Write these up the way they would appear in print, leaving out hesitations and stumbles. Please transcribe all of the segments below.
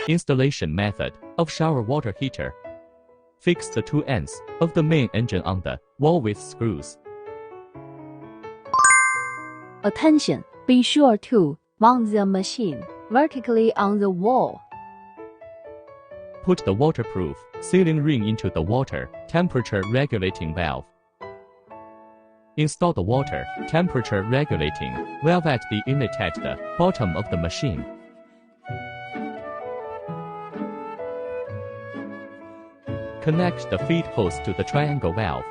Installation method of shower water heater. Fix the two ends of the main engine on the wall with screws. Attention! Be sure to mount the machine vertically on the wall. Put the waterproof sealing ring into the water temperature regulating valve. Install the water temperature regulating valve at the inlet at the bottom of the machine. Connect the feed hose to the triangle valve.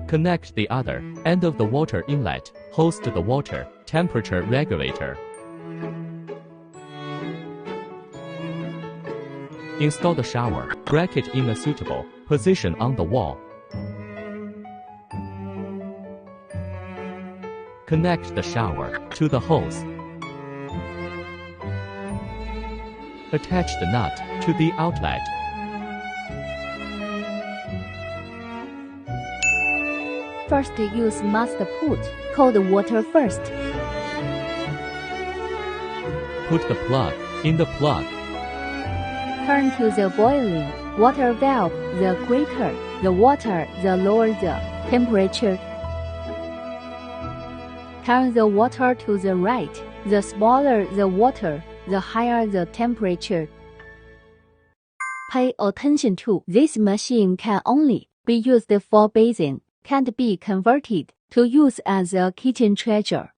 Connect the other end of the water inlet hose to the water temperature regulator. Install the shower bracket in a suitable position on the wall. Connect the shower to the hose. Attach the nut to the outlet. First use must put cold water first. Put the plug in the plug. Turn to the boiling water valve. The greater the water, the lower the temperature. Turn the water to the right. The smaller the water, the higher the temperature. Pay attention to this machine can only be used for bathing, can't be converted to use as a kitchen treasure.